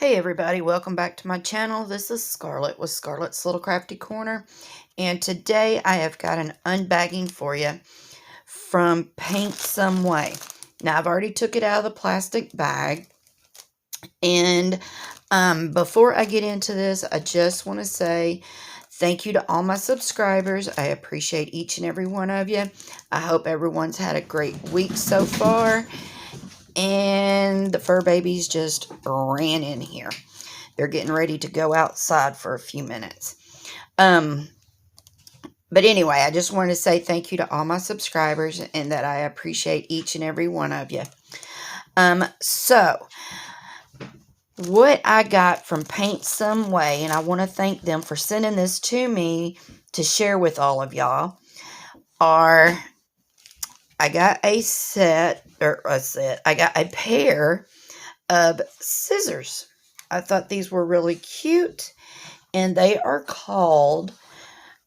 Hey everybody, welcome back to my channel. This is Scarlett with Scarlett's Little Crafty Corner, and today I have got an unbagging for you from Paintsomeway. Now I've already took it out of the plastic bag, and before I get into this, I just want to say thank you to all my subscribers. I appreciate each and every one of you. I hope everyone's had a great week so far. And the fur babies just ran in here. They're getting ready to go outside for a few minutes. But anyway, I just wanted to say thank you to all my subscribers and that I appreciate each and every one of you. So what I got from Paintsomeway, and I want to thank them for sending this to me to share with all of y'all, are I got a pair of scissors. I thought these were really cute, and they are called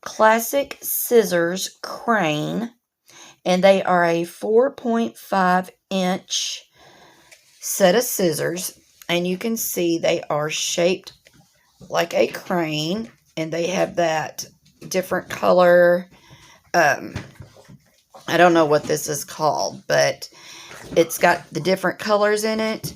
Classic Scissors Crane, and they are a 4.5 inch set of scissors, and you can see they are shaped like a crane, and they have that different color, I don't know what this is called, but it's got the different colors in it.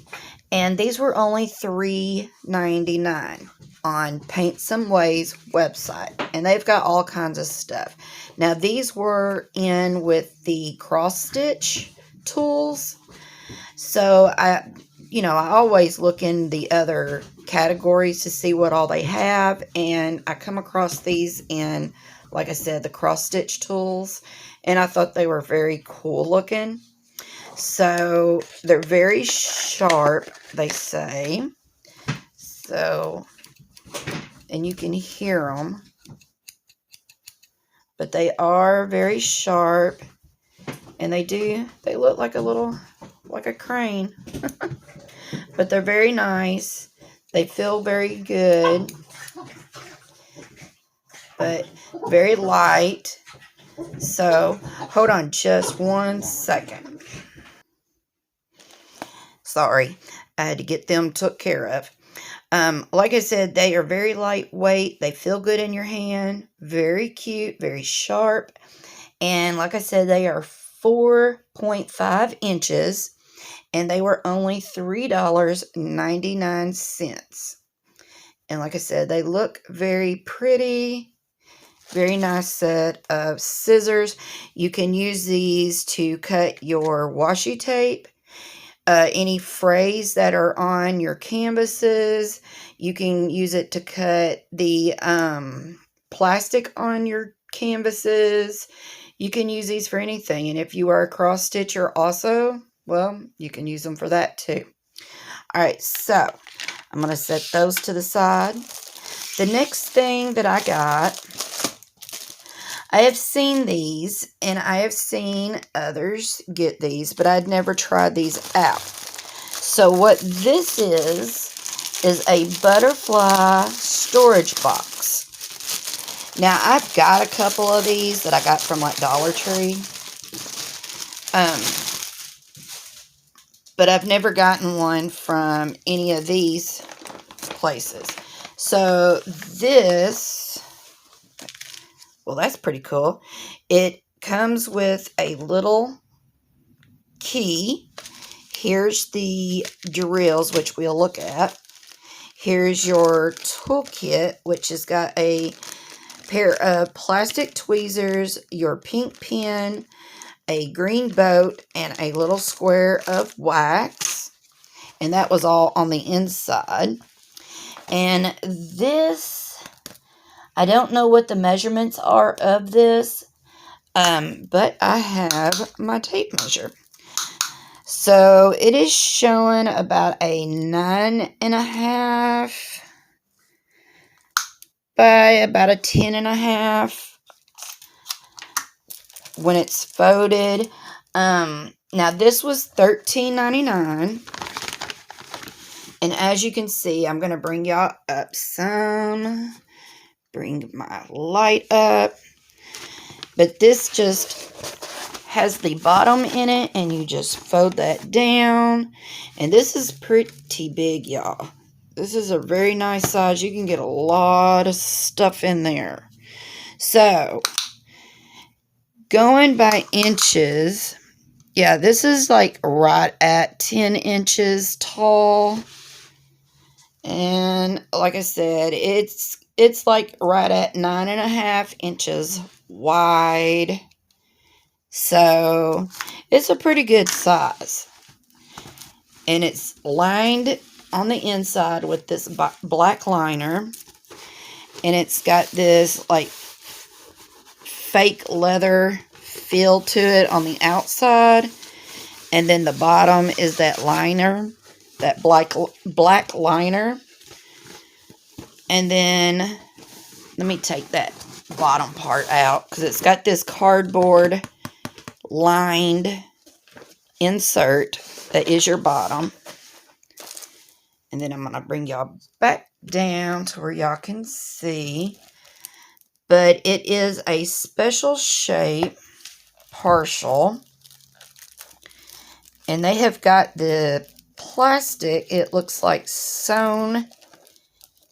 And these were only $3.99 on Paintsomeway's website. And they've got all kinds of stuff. Now, these were in with the cross-stitch tools. So, I always look in the other categories to see what all they have. And I come across these in, like I said, the cross-stitch tools. And I thought they were very cool looking. So, they're very sharp, they say. So, and you can hear them. But they are very sharp. And they look like a crane. But they're very nice. They feel very good. But very light. So, hold on just one second. Sorry, I had to get them took care of. Like I said, they are very lightweight. They feel good in your hand. Very cute, very sharp. And like I said, they are 4.5 inches. And they were only $3.99. And like I said, they look very pretty. Very nice set of scissors. You can use these to cut your washi tape. Any frays that are on your canvases. You can use it to cut the plastic on your canvases. You can use these for anything. And if you are a cross stitcher also, well, you can use them for that too. Alright, so I'm going to set those to the side. The next thing that I got, I have seen these, and I have seen others get these, but I'd never tried these out. So what this is a butterfly storage box. Now, I've got a couple of these that I got from, like, Dollar Tree. But I've never gotten one from any of these places. So this... well, that's pretty cool. It comes with a little key. Here's the drills, which we'll look at. Here's your toolkit, which has got a pair of plastic tweezers, your pink pen, a green boat, and a little square of wax. And that was all on the inside. And this... I don't know what the measurements are of this, but I have my tape measure. So it is showing about a 9.5 by about a 10.5 when it's folded. Now this was $13.99. And as you can see, I'm going to bring y'all up some... bring my light up. But this just has the bottom in it, and you just fold that down. And this is pretty big, y'all. This is a very nice size. You can get a lot of stuff in there. So, going by inches, yeah, this is like right at 10 inches tall. And like I said, it's like right at 9.5 inches wide. So, it's a pretty good size. And it's lined on the inside with this black liner. And it's got this like fake leather feel to it on the outside. And then the bottom is that liner, that black liner. And then let me take that bottom part out because it's got this cardboard lined insert that is your bottom. And then I'm going to bring y'all back down to where y'all can see. But it is a special shape partial. And they have got the plastic, it looks like sewn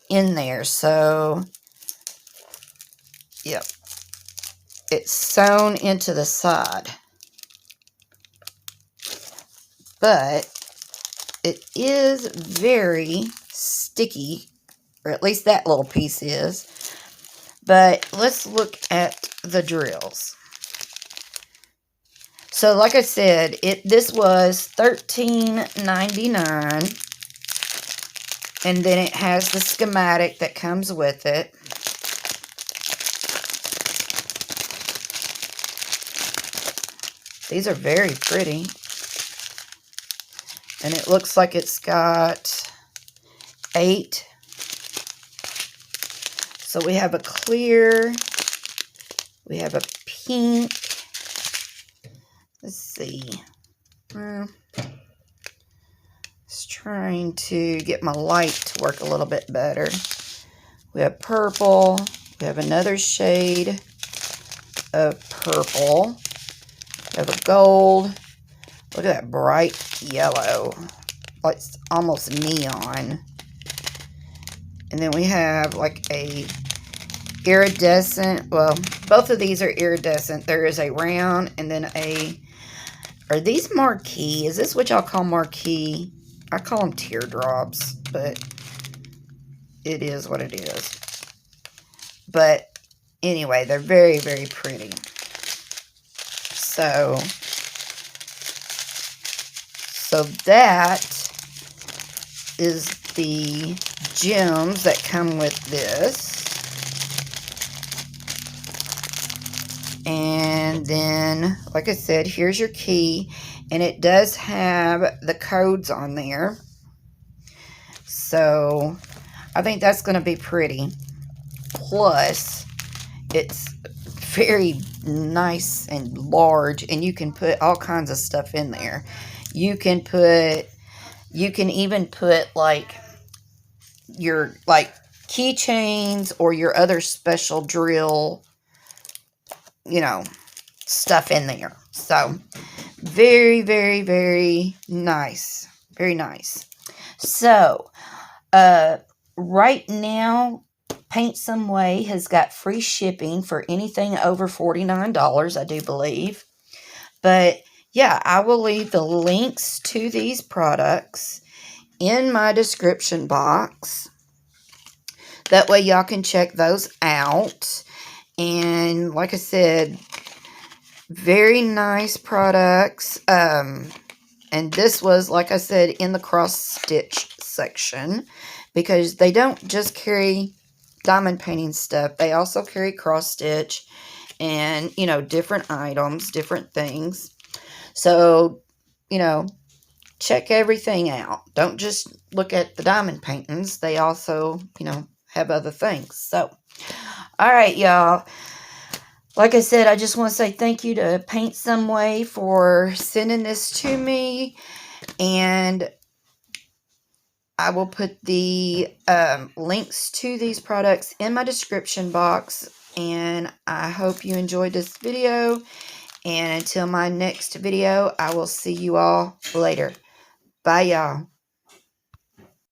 in there. So, yep. It's sewn into the side. But it is very sticky, or at least that little piece is. But let's look at the drills. So like I said, this was $13.99, and then it has the schematic that comes with it. These are very pretty. And it looks like it's got 8. So we have a clear, we have a pink. Let's see. Just trying to get my light to work a little bit better. We have purple. We have another shade of purple. We have a gold. Look at that bright yellow. Like it's almost neon. And then we have like a iridescent. Well, both of these are iridescent. There is a round and then a... Are these marquee? Is this what y'all call marquee? I call them teardrops, but it is what it is. But anyway, they're very, very pretty. So that is the gems that come with this. And then, like I said, here's your key. And it does have the codes on there. So, I think that's going to be pretty. Plus, it's very nice and large. And you can put all kinds of stuff in there. You can even put like your keychains or your other special drill, stuff in there. So, very, very, very nice. Very nice. So, right now, Paintsomeway has got free shipping for anything over $49, I do believe. But, yeah, I will leave the links to these products in my description box. That way y'all can check those out. And like I said, very nice products. And this was, like I said, in the cross-stitch section. Because they don't just carry diamond painting stuff. They also carry cross-stitch and, different items, different things. So, check everything out. Don't just look at the diamond paintings. They also, have other things. So, all right, y'all. Like I said, I just want to say thank you to Paintsomeway for sending this to me. And I will put the links to these products in my description box. And I hope you enjoyed this video. And until my next video, I will see you all later. Bye, y'all.